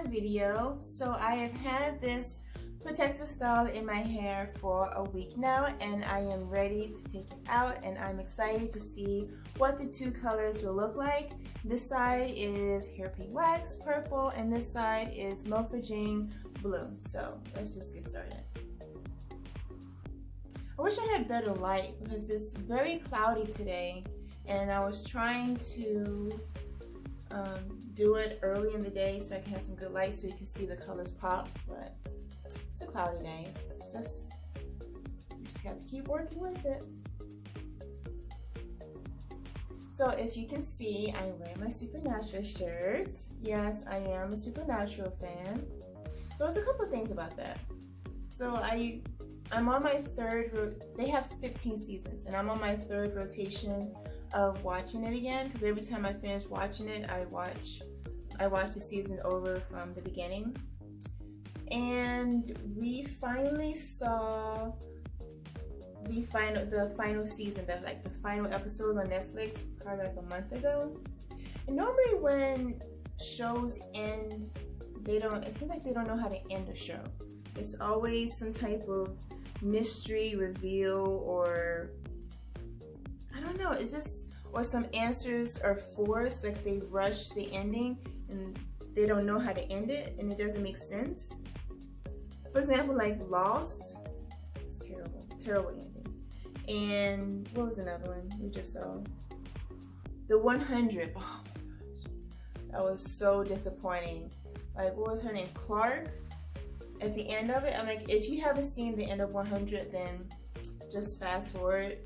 video. So I have had this protective style in my hair for a week now, and I am ready to take it out, and I'm excited to see what the two colors will look like. This side is Hairpin Wax Purple, and this side is Mofajang Blue. So let's just get started. I wish I had better light because it's very cloudy today, and I was trying to do it early in the day so I can have some good light so you can see the colors pop, but it's a cloudy day. It's just, you just have to keep working with it. So if you can see, I'm wearing my Supernatural shirt. Yes, I am a Supernatural fan. So there's a couple of things about that. So I'm on my third, they have 15 seasons, and I'm on my third rotation of watching it again, because every time I finish watching it, I watch the season over from the beginning. And we finally saw the final season, the final episodes on Netflix probably like a month ago. And normally when shows end, it seems like they don't know how to end a show. It's always some type of mystery reveal, or I don't know, it's just, or some answers are forced, like they rush the ending and they don't know how to end it and it doesn't make sense. For example, like Lost, it's terrible ending. And what was another one we just saw? The 100, oh my gosh, that was so disappointing. Like, what was her name, Clark? At the end of it, I'm like, if you haven't seen the end of 100, then just fast forward.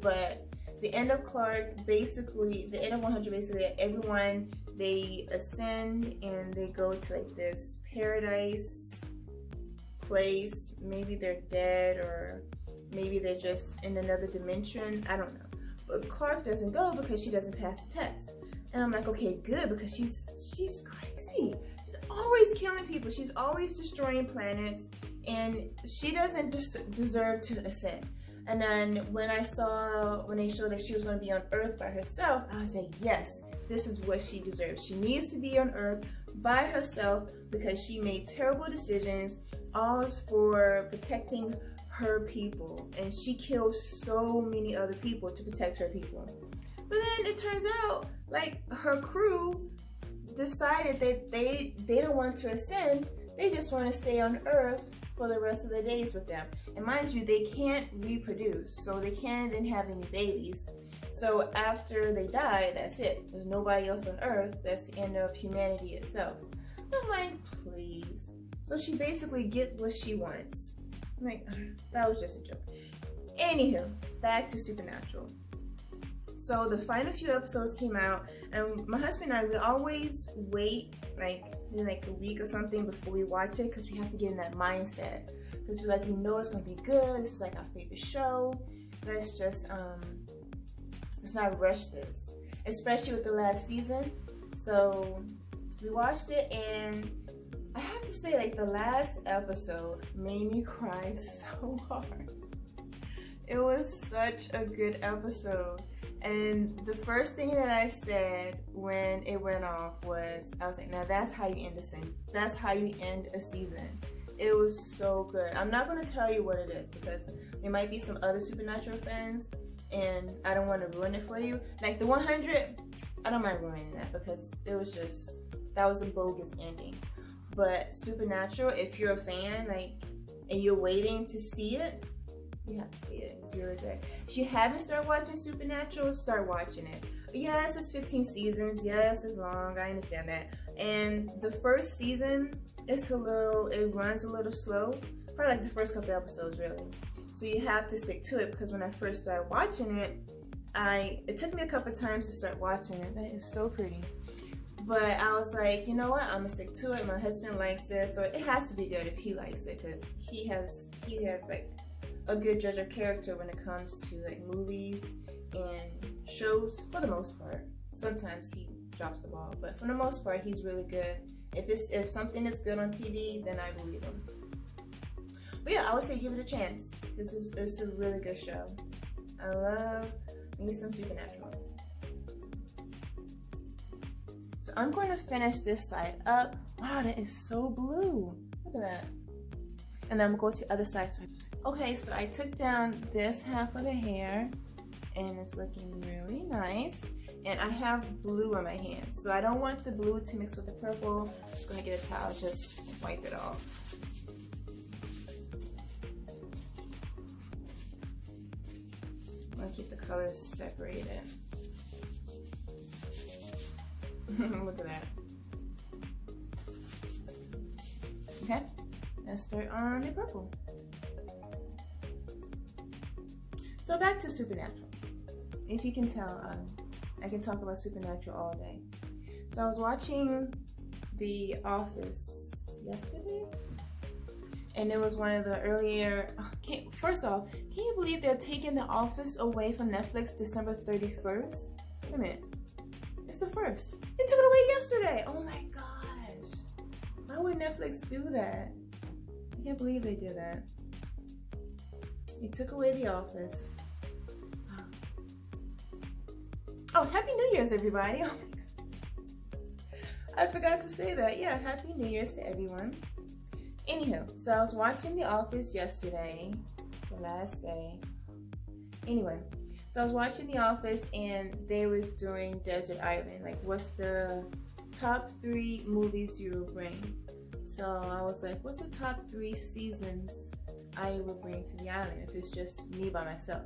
But the end of Clark, basically, the end of 100, basically, everyone, they ascend and they go to like this paradise place. Maybe they're dead, or maybe they're just in another dimension. I don't know. But Clark doesn't go because she doesn't pass the test. And I'm like, okay, good, because she's crazy. She's always killing people. She's always destroying planets, and she doesn't deserve to ascend. And then when they showed that she was going to be on Earth by herself, I was like, yes, this is what she deserves. She needs to be on Earth by herself because she made terrible decisions, all for protecting her people. And she killed so many other people to protect her people. But then it turns out, like, her crew decided that they don't want to ascend. They just want to stay on Earth for the rest of their days with them. And mind you, they can't reproduce, so they can't then have any babies. So after they die, that's it. There's nobody else on Earth. That's the end of humanity itself. I'm like, please. So she basically gets what she wants. I'm like, that was just a joke. Anywho, back to Supernatural. So the final few episodes came out, and my husband and I, we always wait like a week or something before we watch it, because we have to get in that mindset. Because we're like, we know it's gonna be good. This is like our favorite show. Let's just let's not rush this, especially with the last season. So we watched it, and I have to say, like, the last episode made me cry so hard. It was such a good episode. And the first thing that I said when it went off was, I was like, now that's how you end a season. That's how you end a season. It was so good. I'm not going to tell you what it is, because there might be some other Supernatural fans, and I don't want to ruin it for you. Like the 100, I don't mind ruining that, because it was just, that was a bogus ending. But Supernatural, if you're a fan, like, and you're waiting to see it, you have to see it. It's really good. If you haven't started watching Supernatural, start watching it. Yes, it's 15 seasons. Yes, it's long. I understand that. And the first season, it runs a little slow. Probably like the first couple episodes, really. So you have to stick to it, because when I first started watching it, it took me a couple times to start watching it. That is so pretty. But I was like, you know what? I'm gonna stick to it. My husband likes it, so it has to be good if he likes it, because he has like a good judge of character when it comes to like movies and shows, for the most part. Sometimes he drops the ball, but for the most part, he's really good. If something is good on TV, then I believe him. But yeah, I would say give it a chance, because it's a really good show. I love me some Supernatural. So I'm going to finish this side up. Wow, that is so blue. Look at that. And then I'm going to go to the other side. Okay, so I took down this half of the hair and it's looking really nice. And I have blue on my hands, so I don't want the blue to mix with the purple. I'm just gonna get a towel, just wipe it off. I'm gonna keep the colors separated. Look at that. Okay, let's start on the purple. So back to Supernatural. If you can tell, I can talk about Supernatural all day. So I was watching The Office yesterday, and it was one of the earlier, first off, can you believe they're taking The Office away from Netflix December 31st? Wait a minute, it's the 1st. They took it away yesterday. Oh my gosh. Why would Netflix do that? I can't believe they did that. They took away The Office. Oh, Happy New Year's, everybody. Oh my gosh. I forgot to say that. Yeah, Happy New Year's to everyone. Anywho, so I was watching The Office yesterday, the last day. Anyway, so I was watching The Office and they was doing Desert Island. Like, what's the top 3 movies you will bring? So I was like, what's the top 3 seasons I will bring to the island if it's just me by myself?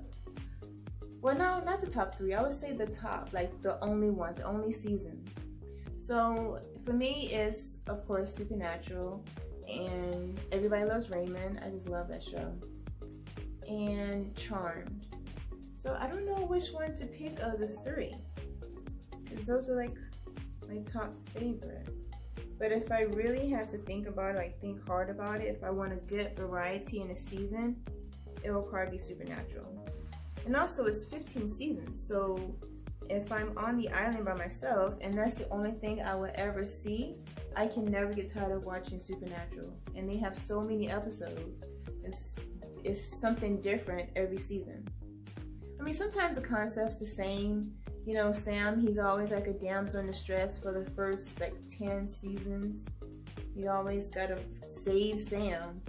Well, no, not the top 3. I would say the top, like the only one, the only season. So for me, it's of course Supernatural, and Everybody Loves Raymond. I just love that show. And Charmed. So I don't know which one to pick of the 3, because those are like my top favorite. But if I really had to think about it, like think hard about it, if I want a good variety in a season, it will probably be Supernatural. And also it's 15 seasons, so if I'm on the island by myself and that's the only thing I will ever see, I can never get tired of watching Supernatural. And they have so many episodes. It's something different every season. I mean, sometimes the concept's the same. You know, Sam, he's always like a damsel in distress for the first like 10 seasons. You always gotta save Sam.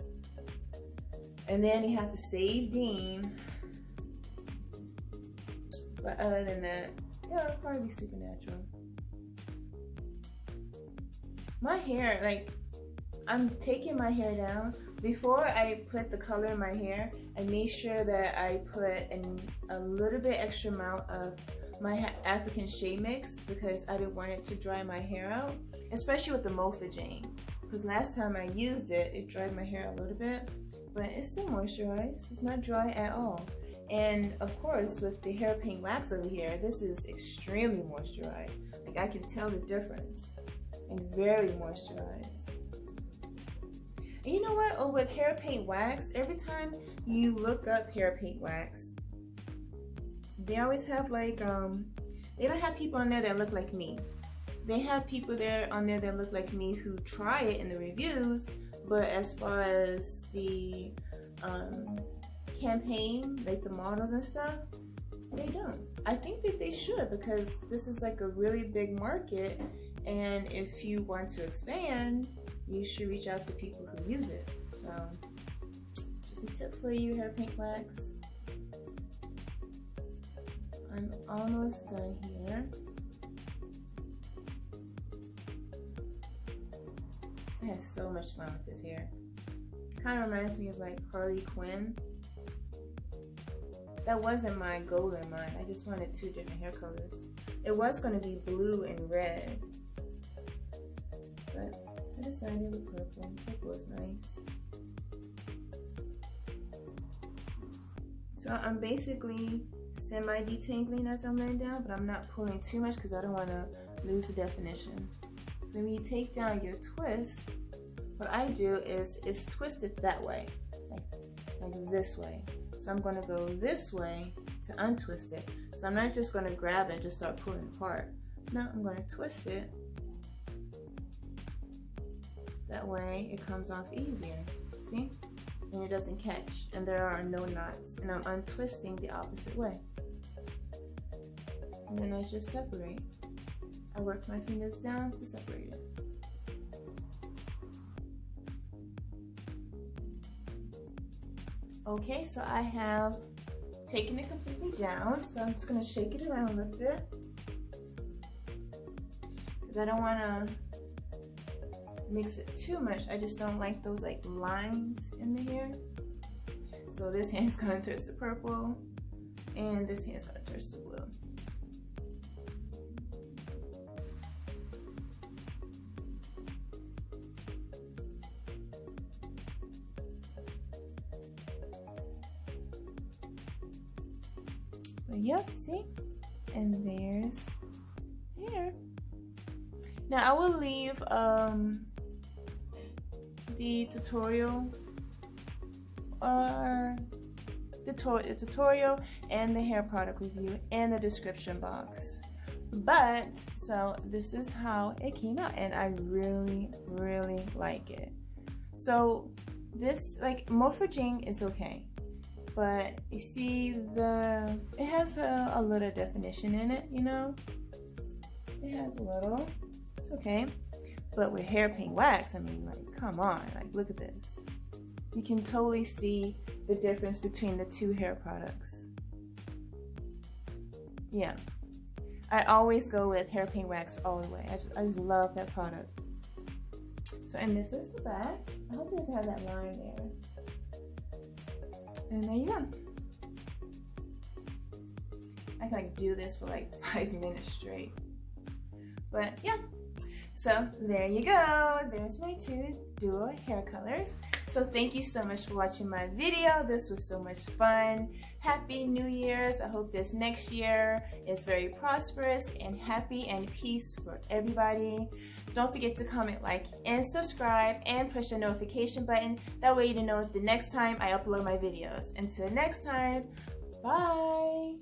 And then you have to save Dean. But other than that, yeah, it'll probably be Supernatural. My hair, like, I'm taking my hair down. Before I put the color in my hair, I made sure that I put in a little bit extra amount of my African shea mix because I didn't want it to dry my hair out, especially with the Mofajang. Because last time I used it, it dried my hair a little bit, but it's still moisturized. It's not dry at all. And of course, with the hair paint wax over here, this is extremely moisturized. Like, I can tell the difference, and very moisturized. And you know what? Oh, with hair paint wax, every time you look up hair paint wax, they always have like, they don't have people on there that look like me. They have people there on there that look like me who try it in the reviews, but as far as the campaign, like the models and stuff, they don't. I think that they should, because this is like a really big market, and if you want to expand, you should reach out to people who use it. So just a tip for you, hair paint wax. I'm almost done here. I had so much fun with this hair. Kind of reminds me of like Harley Quinn. That wasn't my goal in mind. I just wanted 2 different hair colors. It was going to be blue and red, but I decided with purple. Purple was nice. So I'm basically semi-detangling as I'm laying down, but I'm not pulling too much because I don't want to lose the definition. So when you take down your twist, what I do is twist it that way, like this way. So I'm going to go this way to untwist it. So I'm not just going to grab it and just start pulling it apart. No, I'm going to twist it. That way it comes off easier. See? And it doesn't catch. And there are no knots. And I'm untwisting the opposite way. And then I just separate. I work my fingers down to separate it. Okay, so I have taken it completely down, so I'm just gonna shake it around a little bit because I don't want to mix it too much. I just don't like those like lines in the hair. So this hand is gonna touch the purple, and this hand is gonna touch the blue. Yep, see? And there's hair. Now I will leave the tutorial or the tutorial and the hair product review in the description box. But so this is how it came out, and I really like it. So this, like, Mofajang is okay, but you see it has a little definition in it, you know? It has a little, it's okay. But with hairpin wax, I mean, like, come on, like, look at this. You can totally see the difference between the two hair products. Yeah, I always go with hairpin wax all the way. I just love that product. So, and this is the back. I hope it doesn't have that line there. And there you go. I can like do this for like 5 minutes straight. But yeah, so there you go. There's my two dual hair colors. So thank you so much for watching my video. This was so much fun. Happy New Year's. I hope this next year is very prosperous and happy and peace for everybody. Don't forget to comment, like, and subscribe, and push the notification button. That way you know the next time I upload my videos. Until next time, bye.